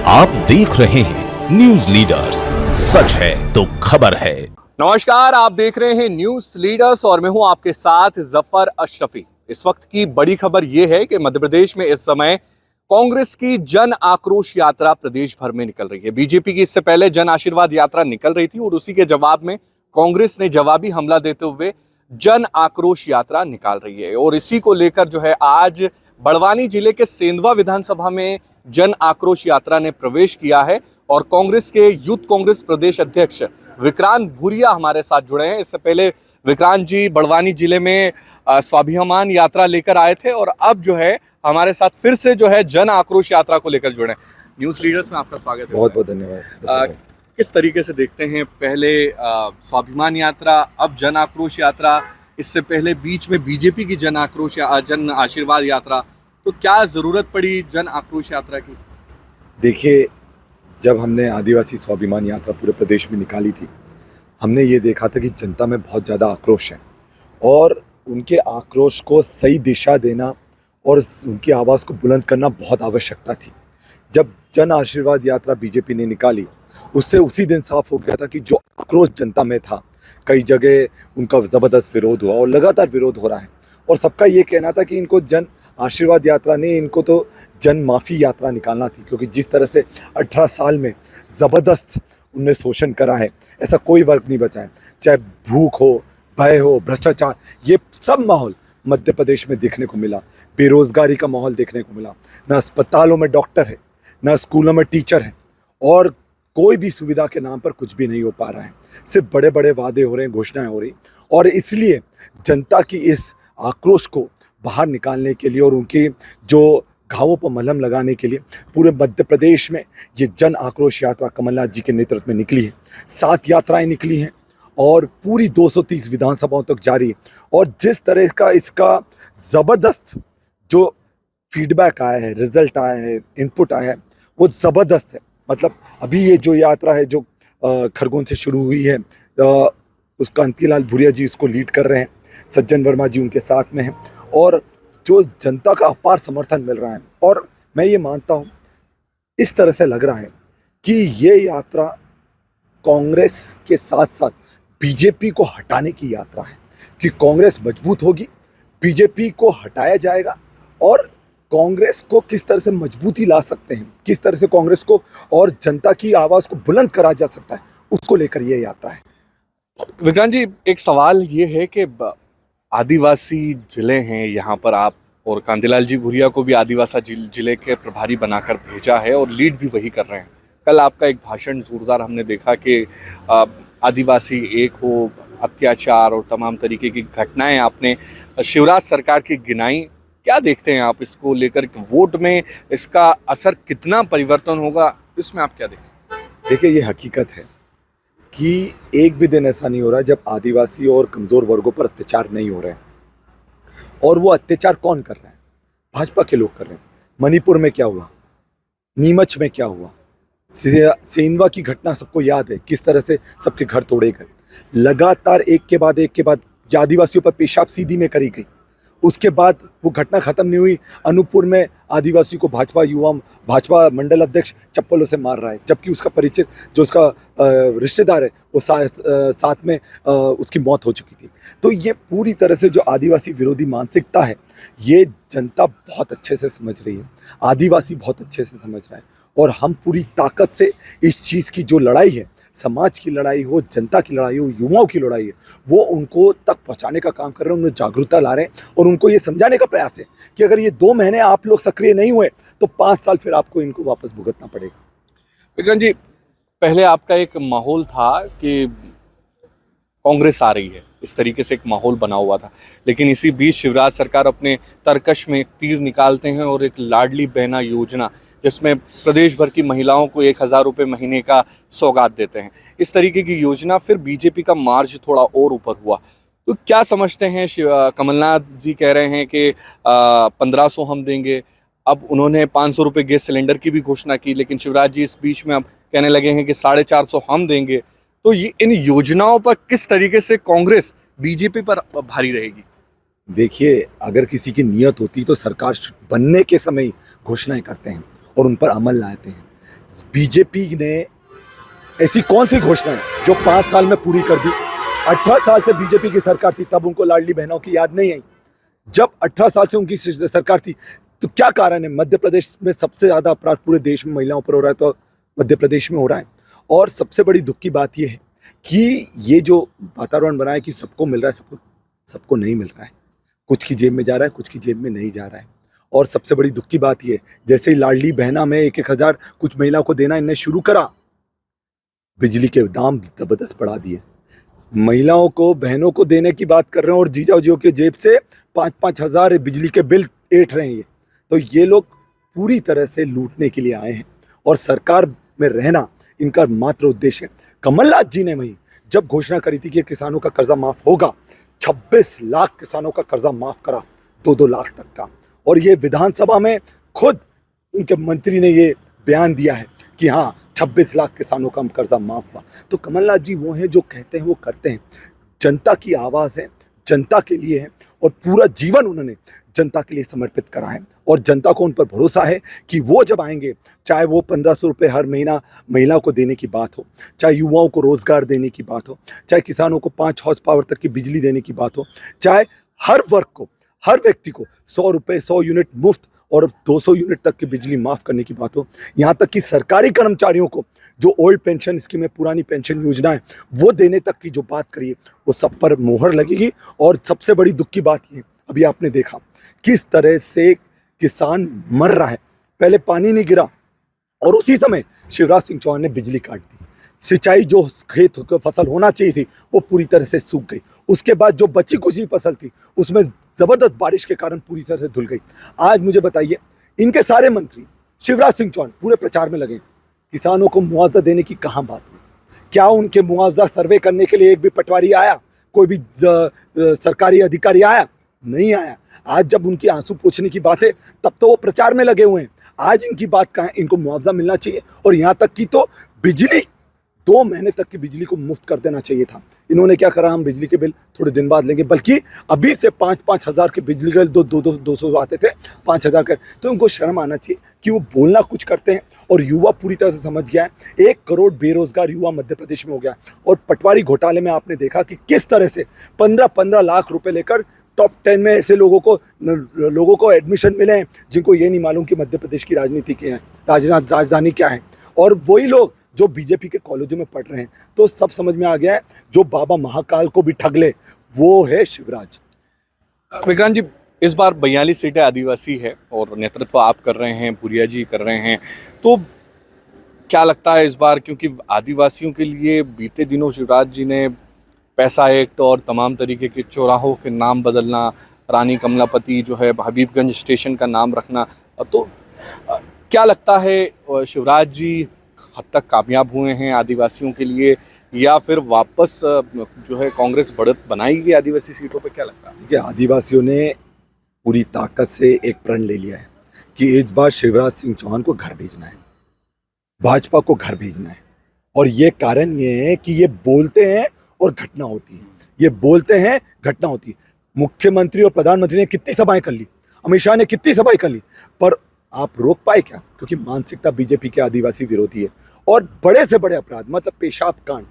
आप देख रहे हैं न्यूज लीडर्स, सच है तो खबर है। नमस्कार, आप देख रहे हैं न्यूज लीडर्स और मैं हूं आपके साथ जफर अशरफी। इस वक्त की बड़ी खबर यह है कि मध्य प्रदेश में इस समय कांग्रेस की जन आक्रोश यात्रा प्रदेश भर में निकल रही है। बीजेपी की इससे पहले जन आशीर्वाद यात्रा निकल रही थी और उसी के जवाब में कांग्रेस ने जवाबी हमला देते हुए जन आक्रोश यात्रा निकाल रही है। और इसी को लेकर जो है आज बड़वानी जिले के सेंधवा विधानसभा में जन आक्रोश यात्रा ने प्रवेश किया है और कांग्रेस के यूथ कांग्रेस प्रदेश अध्यक्ष विक्रांत भूरिया हमारे साथ जुड़े हैं। इससे पहले विक्रांत जी बड़वानी जिले में स्वाभिमान यात्रा लेकर आए थे और अब जो है हमारे साथ फिर से जो है जन आक्रोश यात्रा को लेकर जुड़े। न्यूज लीडर्स में आपका स्वागत है। बहुत बहुत धन्यवाद। किस तरीके से देखते हैं, पहले स्वाभिमान यात्रा, अब जन आक्रोश यात्रा, इससे पहले बीच में बीजेपी की जन आक्रोश जन आशीर्वाद यात्रा, तो क्या जरूरत पड़ी जन आक्रोश यात्रा की? देखिए, जब हमने आदिवासी स्वाभिमान यात्रा पूरे प्रदेश में निकाली थी, हमने ये देखा था कि जनता में बहुत ज़्यादा आक्रोश है और उनके आक्रोश को सही दिशा देना और उनकी आवाज़ को बुलंद करना बहुत आवश्यकता थी। जब जन आशीर्वाद यात्रा बीजेपी ने निकाली, उससे उसी दिन साफ हो गया था कि जो आक्रोश जनता में था, कई जगह उनका ज़बरदस्त विरोध हुआ और लगातार विरोध हो रहा है। और सबका ये कहना था कि इनको जन आशीर्वाद यात्रा नहीं, इनको तो जन माफ़ी यात्रा निकालना थी, क्योंकि जिस तरह से 18 साल में ज़बरदस्त उनने शोषण करा है, ऐसा कोई वर्ग नहीं बचा है। चाहे भूख हो, भय हो, भ्रष्टाचार, ये सब माहौल मध्य प्रदेश में देखने को मिला। बेरोज़गारी का माहौल देखने को मिला। ना अस्पतालों में डॉक्टर है, ना स्कूलों में टीचर है और कोई भी सुविधा के नाम पर कुछ भी नहीं हो पा रहा है। सिर्फ बड़े बड़े वादे हो रहे हैं, घोषणाएं हो रही। और इसलिए जनता की इस आक्रोश को बाहर निकालने के लिए और उनके जो घावों पर मलहम लगाने के लिए पूरे मध्य प्रदेश में ये जन आक्रोश यात्रा कमलनाथ जी के नेतृत्व में निकली है। 7 यात्राएं निकली हैं और पूरी 230 विधानसभाओं तक जारी है। और जिस तरह का इसका ज़बरदस्त जो फीडबैक आया है, रिजल्ट आया है, इनपुट आया है, वो ज़बरदस्त है। मतलब अभी ये जो यात्रा है जो खरगोन से शुरू हुई है, उसका कांतिलाल भूरिया जी उसको लीड कर रहे हैं, सज्जन वर्मा जी उनके साथ में हैं और जो जनता का अपार समर्थन मिल रहा है। और मैं ये मानता हूँ, इस तरह से लग रहा है कि ये यात्रा कांग्रेस के साथ साथ बीजेपी को हटाने की यात्रा है कि कांग्रेस मजबूत होगी, बीजेपी को हटाया जाएगा और कांग्रेस को किस तरह से मजबूती ला सकते हैं, किस तरह से कांग्रेस को और जनता की आवाज़ को बुलंद करा जा सकता है, उसको लेकर ये यात्रा है। विक्रांत जी, एक सवाल ये है कि आदिवासी जिले हैं यहाँ पर आप, और कांतिलाल जी भूरिया को भी आदिवासी जिले के प्रभारी बनाकर भेजा है और लीड भी वही कर रहे हैं। कल आपका एक भाषण जोरदार हमने देखा कि आदिवासी एक हो, अत्याचार और तमाम तरीके की घटनाएं आपने शिवराज सरकार की गिनाई। क्या देखते हैं आप इसको लेकर, वोट में इसका असर कितना परिवर्तन होगा, इसमें आप क्या देखते हैं? देखिए, ये हकीकत है कि एक भी दिन ऐसा नहीं हो रहा जब आदिवासी और कमज़ोर वर्गों पर अत्याचार नहीं हो रहे हैं। और वो अत्याचार कौन कर रहा है? भाजपा के लोग कर रहे हैं। मणिपुर में क्या हुआ, नीमच में क्या हुआ, सेंधवा की घटना सबको याद है, किस तरह से सबके घर तोड़े गए। लगातार एक के बाद आदिवासियों पर पेशाब सीधी में करी गई। उसके बाद वो घटना ख़त्म नहीं हुई, अनूपपुर में आदिवासी को भाजपा मंडल अध्यक्ष चप्पलों से मार रहा है, जबकि उसका परिचित जो उसका रिश्तेदार है वो साथ में उसकी मौत हो चुकी थी। तो ये पूरी तरह से जो आदिवासी विरोधी मानसिकता है, ये जनता बहुत अच्छे से समझ रही है, आदिवासी बहुत अच्छे से समझ रहा है। और हम पूरी ताकत से इस चीज़ की जो लड़ाई है, समाज की लड़ाई हो, जनता की लड़ाई हो, युवाओं की लड़ाई है, वो उनको तक पहुंचाने का काम कर रहे हैं, उन्हें जागरूकता ला रहे हैं और उनको ये समझाने का प्रयास है कि अगर ये 2 महीने आप लोग सक्रिय नहीं हुए तो 5 साल फिर आपको इनको वापस भुगतना पड़ेगा। विक्रांत जी, पहले आपका एक माहौल था कि कांग्रेस आ रही है, इस तरीके से एक माहौल बना हुआ था, लेकिन इसी बीच शिवराज सरकार अपने तरकश में एक तीर निकालते हैं और एक लाडली बहना योजना, जिसमें प्रदेश भर की महिलाओं को 1000 रुपये महीने का सौगात देते हैं, इस तरीके की योजना, फिर बीजेपी का मार्च थोड़ा और ऊपर हुआ। तो क्या समझते हैं, कमलनाथ जी कह रहे हैं कि 1500 हम देंगे, अब उन्होंने 500 रुपये गैस सिलेंडर की भी घोषणा की, लेकिन शिवराज जी इस बीच में अब कहने लगे हैं कि 450 हम देंगे। तो ये इन योजनाओं पर किस तरीके से कांग्रेस बीजेपी पर भारी रहेगी? देखिए, अगर किसी की नीयत होती तो सरकार बनने के समय घोषणाएं करते हैं और उन पर अमल लाते हैं, बीजेपी ने ऐसी कौन सी घोषणा है जो 5 साल में पूरी कर दी? 18 साल से बीजेपी की सरकार थी, तब उनको लाडली बहनों की याद नहीं आई। जब 18 साल से उनकी सरकार थी तो क्या कारण है? मध्य प्रदेश में सबसे ज़्यादा अपराध पूरे देश में महिलाओं पर हो रहा है, तो मध्य प्रदेश में हो रहा है। और सबसे बड़ी दुख की बात यह है कि ये जो वातावरण बना है कि सबको मिल रहा है, सबको नहीं मिल रहा है। कुछ की जेब में जा रहा है, कुछ की जेब में नहीं जा रहा है। और सबसे बड़ी दुख की बात यह है, जैसे ही लाडली बहना में 1-1 हज़ार कुछ महिलाओं को देना इन्हें शुरू करा, बिजली के दाम जबरदस्त बढ़ा दिए। महिलाओं को, बहनों को देने की बात कर रहे हैं और जीजाजियों के जेब से 5-5 हज़ार बिजली के बिल ऐंठ रहे हैं। ये तो ये लोग पूरी तरह से लूटने के लिए आए हैं और सरकार में रहना इनका मात्र उद्देश्य है। कमलनाथ जी ने वहीं जब घोषणा करी थी कि किसानों का कर्जा माफ होगा, 26 लाख किसानों का कर्जा माफ करा, 2-2 लाख तक का। और ये विधानसभा में खुद उनके मंत्री ने ये बयान दिया है कि हाँ 26 लाख किसानों का कर्जा माफ हुआ। तो कमलनाथ जी वो हैं जो कहते हैं वो करते हैं। जनता की आवाज़ है, जनता के लिए है और पूरा जीवन उन्होंने जनता के लिए समर्पित करा है। और जनता को उन पर भरोसा है कि वो जब आएंगे, चाहे वो 1500 रुपये हर महीना महिला को देने की बात हो, चाहे युवाओं को रोज़गार देने की बात हो, चाहे किसानों को 5 हॉर्स पावर तक की बिजली देने की बात हो, चाहे हर वर्ग को, हर व्यक्ति को 100 रुपये 100 यूनिट मुफ्त और 200 यूनिट तक की बिजली माफ़ करने की बात हो, यहाँ तक कि सरकारी कर्मचारियों को जो ओल्ड पेंशन स्कीम है, पुरानी पेंशन योजना है, वो देने तक की जो बात करिए, वो सब पर मोहर लगेगी। और सबसे बड़ी दुख की बात ये, अभी आपने देखा किस तरह से किसान मर रहा है। पहले पानी नहीं गिरा और उसी समय शिवराज सिंह चौहान ने बिजली काट दी। सिंचाई जो खेत फसल होना चाहिए थी वो पूरी तरह से सूख गई। उसके बाद जो बची कुची फसल थी उसमें ज़बरदस्त बारिश के कारण पूरी तरह से धुल गई। आज मुझे बताइए, इनके सारे मंत्री शिवराज सिंह चौहान पूरे प्रचार में लगे, किसानों को मुआवजा देने की कहाँ बात हुई? क्या उनके मुआवजा सर्वे करने के लिए एक भी पटवारी आया? कोई भी सरकारी अधिकारी आया? नहीं आया। आज जब उनकी आंसू पोंछने की बात है तब तो वो प्रचार में लगे हुए हैं। आज इनकी बात कहाँ है? इनको मुआवजा मिलना चाहिए और यहाँ तक कि तो बिजली 2 महीने तक की बिजली को मुफ्त कर देना चाहिए था। इन्होंने क्या करा, हम बिजली के बिल थोड़े दिन बाद लेंगे, बल्कि अभी से 5-5 हज़ार के बिजली बिल 200 आते थे, 5 हज़ार का। तो उनको शर्म आना चाहिए कि वो बोलना कुछ करते हैं। और युवा पूरी तरह से समझ गया है, 1 करोड़ बेरोजगार युवा मध्य प्रदेश में हो गया। और पटवारी घोटाले में आपने देखा कि किस तरह से 15-15 लाख रुपए लेकर टॉप 10 में ऐसे लोगों को एडमिशन मिले हैं जिनको ये नहीं मालूम कि मध्य प्रदेश की राजनीति क्या है, राजधानी क्या है। और वही लोग जो बीजेपी के कॉलेजों में पढ़ रहे हैं। तो सब समझ में आ गया है, जो बाबा महाकाल को भी ठग ले वो है शिवराज। विक्रांत जी, इस बार 42 सीटें आदिवासी है और नेतृत्व आप कर रहे हैं, पुरिया जी कर रहे हैं, तो क्या लगता है इस बार, क्योंकि आदिवासियों के लिए बीते दिनों शिवराज जी ने पैसा एक्ट और तमाम तरीके के चौराहों के नाम बदलना, रानी कमलापति जो है हबीबगंज स्टेशन का नाम रखना, तो क्या लगता है शिवराज जी हद तक कामयाब हुए हैं आदिवासियों के लिए, या फिर वापस जो है कांग्रेस बढ़त बनाएगी आदिवासी सीटों पे? क्या लगता है? देखिए, आदिवासियों ने पूरी ताकत से एक प्रण ले लिया है कि इस बार शिवराज सिंह चौहान को घर भेजना है, भाजपा को घर भेजना है। और ये कारण ये है कि ये बोलते हैं और घटना होती है, ये बोलते हैं घटना होती है। मुख्यमंत्री और प्रधानमंत्री ने कितनी सभाएं कर ली, अमित शाह ने कितनी सभाएं कर ली, पर आप रोक पाए क्या? क्योंकि मानसिकता बीजेपी के आदिवासी विरोधी है। और बड़े से बड़े अपराध, मतलब पेशाब कांड,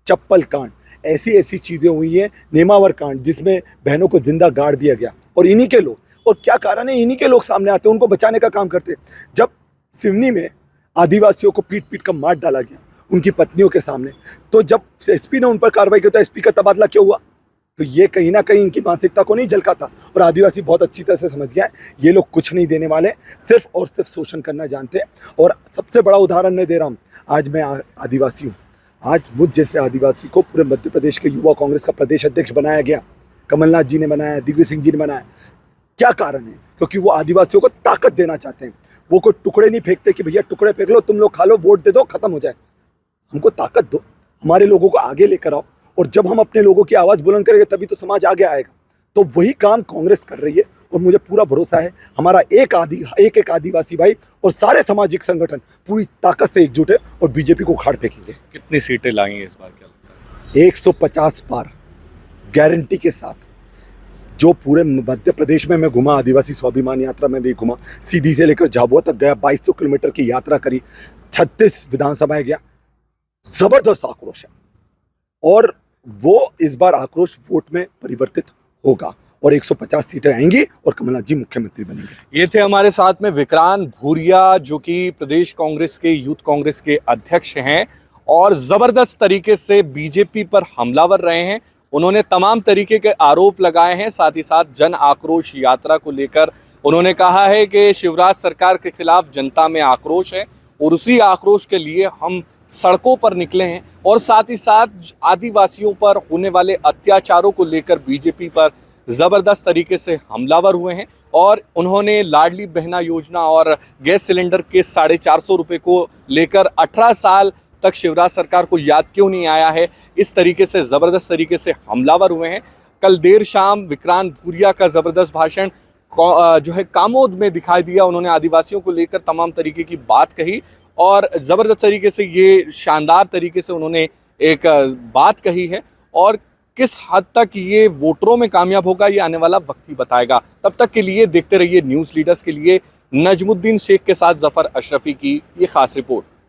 चप्पल कांड, ऐसी चीज़ें हुई हैं, नेमावर कांड जिसमें बहनों को जिंदा गाड़ दिया गया, और इन्हीं के लोग, और क्या कारण है, इन्हीं के लोग सामने आते हैं, उनको बचाने का काम करते हैं। जब सिवनी में आदिवासियों को पीट पीट कर मार डाला गया उनकी पत्नियों के सामने, तो जब एसपी ने उन पर कार्रवाई की तो एसपी का तबादला क्यों हुआ? तो ये कहीं ना कहीं इनकी मानसिकता को नहीं झलकाता। और आदिवासी बहुत अच्छी तरह से समझ गया है, ये लोग कुछ नहीं देने वाले, सिर्फ और सिर्फ शोषण करना जानते हैं। और सबसे बड़ा उदाहरण मैं दे रहा हूँ, आज मैं आदिवासी हूँ, आज मुझ जैसे आदिवासी को पूरे मध्य प्रदेश के युवा कांग्रेस का प्रदेश अध्यक्ष बनाया गया, कमलनाथ जी ने बनाया, दिग्विजय सिंह जी ने बनाया। क्या कारण है? क्योंकि वो आदिवासियों को ताकत देना चाहते हैं। वो कोई टुकड़े नहीं फेंकते कि भैया टुकड़े फेंक लो, तुम लोग खा लो, वोट दे दो, खत्म हो जाए। हमको ताकत दो, हमारे लोगों को आगे लेकर आओ, और जब हम अपने लोगों की आवाज़ बुलंद करेंगे तभी तो समाज आगे आएगा। तो वही काम कांग्रेस कर रही है और मुझे पूरा भरोसा है हमारा एक आदिवासी भाई और सारे सामाजिक संगठन पूरी ताकत से एकजुट है और बीजेपी को उखाड़ फेंकेंगे। कितनी सीटें लाएंगे इस बार, क्या लगता है? 150 पार गारंटी के साथ। जो पूरे मध्य प्रदेश में मैं घुमा, आदिवासी स्वाभिमान यात्रा में भी घुमा, सीधी से लेकर झाबुआ तक गया, 2200 किलोमीटर की यात्रा करी, 36 विधानसभाएं गया, जबरदस्त आक्रोश है और वो इस बार आक्रोश वोट में परिवर्तित होगा और 150 सीटें आएंगी और कमलनाथ जी मुख्यमंत्री बनेंगे। ये थे हमारे साथ में विक्रांत भूरिया, जो कि प्रदेश कांग्रेस के यूथ कांग्रेस के अध्यक्ष हैं और जबरदस्त तरीके से बीजेपी पर हमलावर रहे हैं। उन्होंने तमाम तरीके के आरोप लगाए हैं, साथ ही साथ जन आक्रोश यात्रा को लेकर उन्होंने कहा है कि शिवराज सरकार के खिलाफ जनता में आक्रोश है और उसी आक्रोश के लिए हम सड़कों पर निकले हैं और साथ ही साथ आदिवासियों पर होने वाले अत्याचारों को लेकर बीजेपी पर ज़बरदस्त तरीके से हमलावर हुए हैं। और उन्होंने लाडली बहना योजना और गैस सिलेंडर के 450 रुपये को लेकर 18 साल तक शिवराज सरकार को याद क्यों नहीं आया है, इस तरीके से ज़बरदस्त तरीके से हमलावर हुए हैं। कल देर शाम विक्रांत भूरिया का ज़बरदस्त भाषण जो है कामोद में दिखाई दिया। उन्होंने आदिवासियों को लेकर तमाम तरीके की बात कही और ज़बरदस्त तरीके से, ये शानदार तरीके से उन्होंने एक बात कही है और किस हद तक ये वोटरों में कामयाब होगा ये आने वाला वक्त ही बताएगा। तब तक के लिए देखते रहिए न्यूज़ लीडर्स। के लिए नजमुद्दीन शेख के साथ जफर अशरफी की ये खास रिपोर्ट।